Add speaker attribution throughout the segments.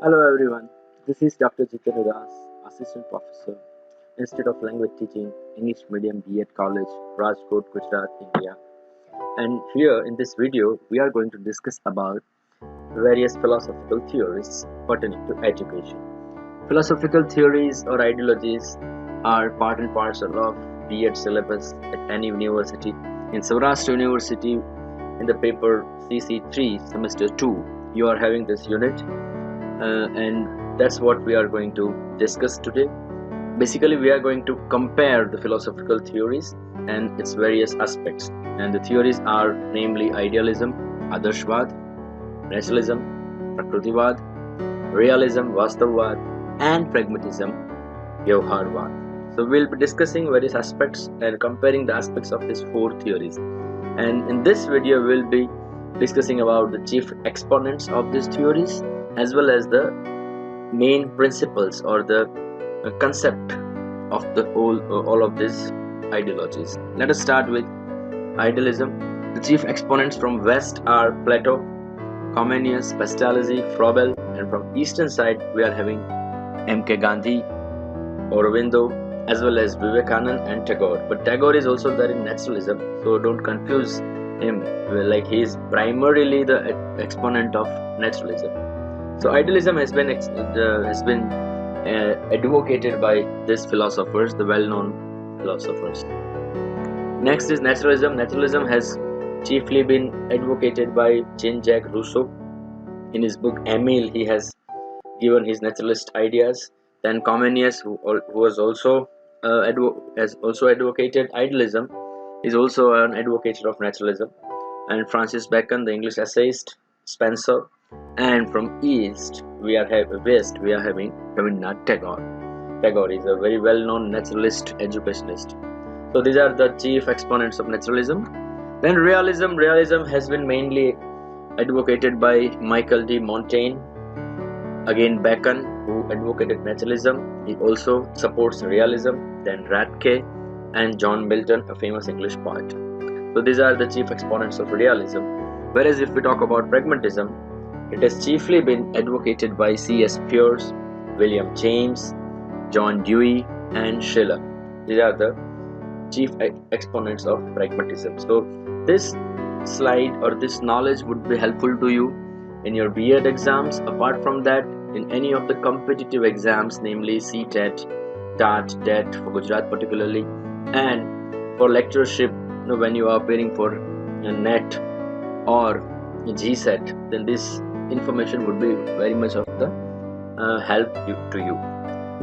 Speaker 1: Hello everyone, this is Dr. Jiten Das, Assistant Professor, Institute of Language Teaching, English Medium B.Ed College, Rajkot, Gujarat, India. And here in this video, we are going to discuss about various philosophical theories pertaining to education. Philosophical theories or ideologies are part and parcel of B.Ed syllabus at any university. In Saurashtra University, in the paper CC3 semester 2, you are having this unit. And that's what we are going to discuss today. Basically, we are going to compare the philosophical theories and its various aspects. And the theories are namely idealism, adarshvad, naturalism, prakritivad, realism, vastavvad, and pragmatism, vyavharvad. So we'll be discussing various aspects and comparing the aspects of these four theories. And in this video, we'll be discussing about the chief exponents of these theories, as well as the main principles or the concept of the all of these ideologies. Let us start with idealism. The chief exponents from West are Plato, Comenius, Pestalozzi, Froebel, and from Eastern side we are having M.K. Gandhi, Aurobindo, as well as Vivekanand and Tagore. But Tagore is also there in naturalism, so don't confuse him. Like he is primarily the exponent of naturalism. So idealism has been advocated by these philosophers, the well-known philosophers. Next is naturalism. Naturalism has chiefly been advocated by Jean-Jacques Rousseau. In his book Emile, he has given his naturalist ideas. Then Comenius, who was also has also advocated idealism, is also an advocate of naturalism. And Francis Bacon, the English essayist, Spencer. And from West we are having Rabindranath Tagore. Tagore is a very well-known naturalist, educationist. So these are the chief exponents of naturalism. Then realism. Realism has been mainly advocated by Michael de Montaigne. Again Bacon, who advocated naturalism, he also supports realism. Then Radke and John Milton, a famous English poet. So these are the chief exponents of realism. Whereas if we talk about pragmatism, it has chiefly been advocated by C.S. Peirce, William James, John Dewey, and Schiller. These are the chief exponents of pragmatism. So this slide or this knowledge would be helpful to you in your B.Ed exams. Apart from that, in any of the competitive exams, namely CTET, TAT, DET for Gujarat particularly, and for lectureship, when you are preparing for a NET or GSET, then this information would be very much of the help to you.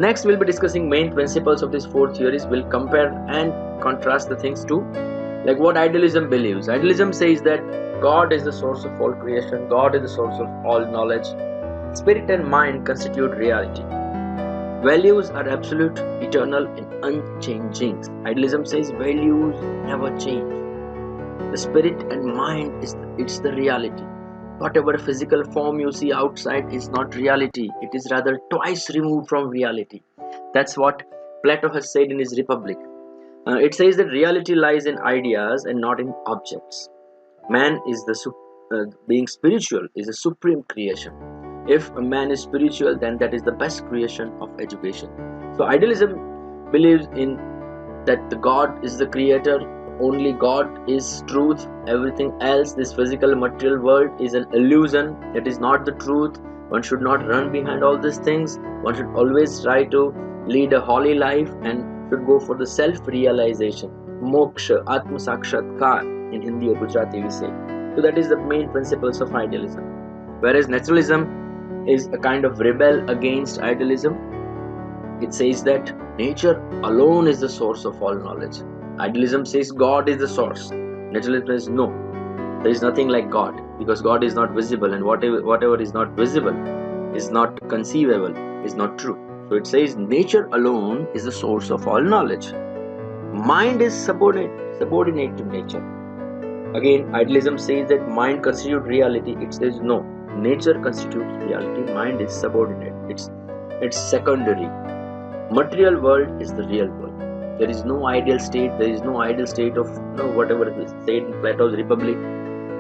Speaker 1: Next, we'll be discussing main principles of these four theories. We'll compare and contrast the things to like what idealism believes. Idealism says that God is the source of all creation, God is the source of all knowledge. Spirit and mind constitute reality. Values are absolute, eternal, and unchanging. Idealism says values never change. The spirit and mind it's the reality. Whatever physical form you see outside is not reality. It is rather twice removed from reality. That's what Plato has said in his Republic. It says that reality lies in ideas and not in objects. Man is being spiritual is a supreme creation. If a man is spiritual, then that is the best creation of education. So idealism believes in that the God is the creator. Only God is truth. Everything else, this physical material world, is an illusion. It is not the truth. One should not run behind all these things. One should always try to lead a holy life and should go for the self-realization. Moksha, Atma Sakshatkar in Hindi or Gujarati we say. So that is the main principles of idealism. Whereas naturalism is a kind of rebel against idealism. It says that nature alone is the source of all knowledge. Idealism says God is the source. Naturalism says no, there is nothing like God, because God is not visible, and whatever is not visible is not conceivable, is not true. So it says nature alone is the source of all knowledge. Mind is subordinate to nature. Again, idealism says that mind constitutes reality. It says no, nature constitutes reality. Mind is subordinate. It's secondary. Material world is the real world. There is no ideal state. There is no ideal state of whatever it is said in Plato's Republic.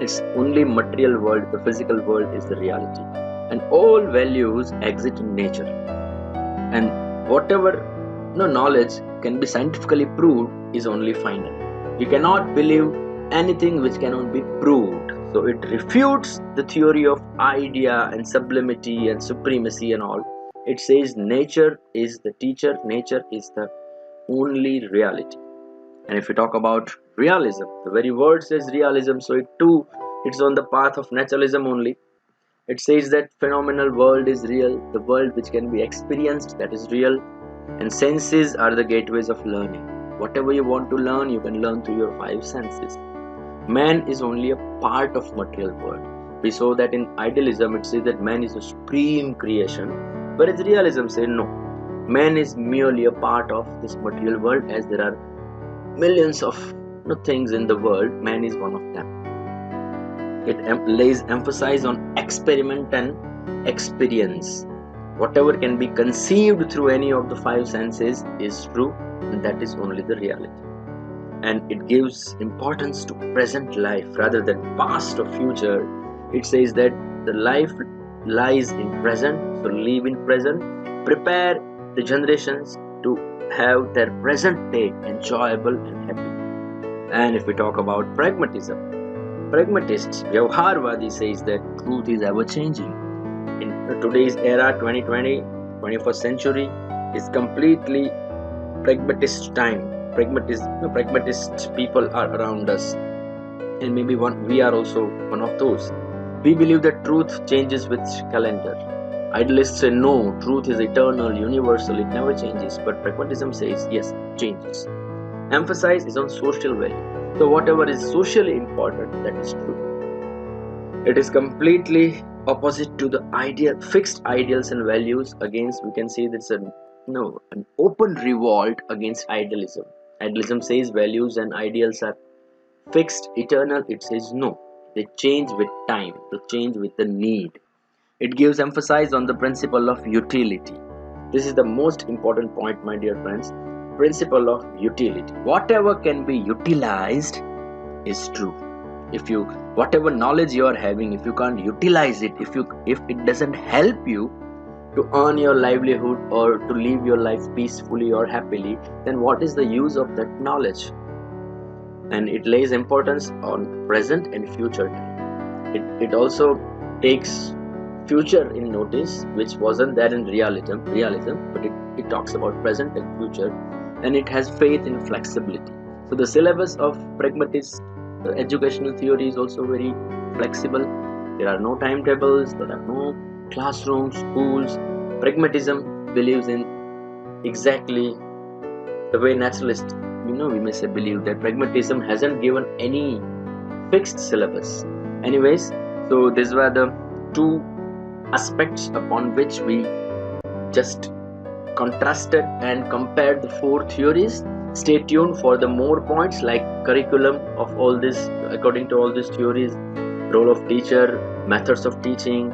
Speaker 1: It's only material world. The physical world is the reality. and all values exist in nature. And whatever knowledge can be scientifically proved is only final. We cannot believe anything which cannot be proved. So it refutes the theory of idea and sublimity and supremacy and all. It says nature is the teacher, nature is the only reality. And if we talk about realism, the very word says realism, so it's on the path of naturalism only. It says that phenomenal world is real, the world which can be experienced, that is real, and senses are the gateways of learning. Whatever you want to learn, you can learn through your five senses. Man is only a part of material world. We saw that in idealism it says that man is a supreme creation, whereas realism says no, man is merely a part of this material world. As there are millions of things in the world, man is one of them. It lays emphasis on experiment and experience. Whatever can be conceived through any of the five senses is true, and that is only the reality. And it gives importance to present life rather than past or future. It says that the life lies in present, so live in present, prepare the generations to have their present day enjoyable and happy. And if we talk about pragmatism, pragmatists, Vyavharvadi says that truth is ever changing. In today's era, 2020, 21st century is completely pragmatist time. Pragmatist people are around us, and maybe we are also one of those. We believe that truth changes with calendar. Idealists say no, truth is eternal, universal, it never changes. But pragmatism says yes, it changes. Emphasis is on social value. So whatever is socially important, that is true. It is completely opposite to the fixed ideals and values. Against, we can say that's an open revolt against idealism. Idealism says values and ideals are fixed, eternal. It says no, they change with time, they change with the need. It gives emphasis on the principle of utility. This is the most important point, my dear friends. Principle of utility. Whatever can be utilized is true. Whatever knowledge you are having, if you can't utilize it, if it doesn't help you to earn your livelihood or to live your life peacefully or happily, then what is the use of that knowledge? And it lays importance on present and future time. It also takes future in notice, which wasn't there in realism, but it talks about present and future, and it has faith in flexibility. So the syllabus of pragmatist educational theory is also very flexible. There are no timetables, there are no classrooms, schools. Pragmatism believes in exactly the way naturalists, we may say, believe that pragmatism hasn't given any fixed syllabus. Anyways, so these were the two aspects upon which we just contrasted and compared the four theories. Stay tuned for the more points like curriculum of all this, according to all these theories, role of teacher, methods of teaching,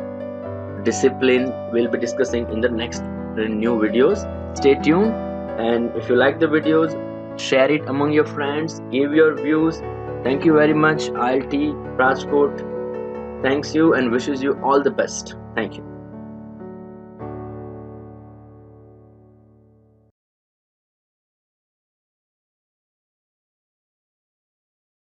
Speaker 1: discipline. We'll be discussing in the next new videos. Stay tuned, and if you like the videos, share it among your friends, give your views. Thank you very much. ILT Rajkot thanks you and wishes you all the best. Thank you.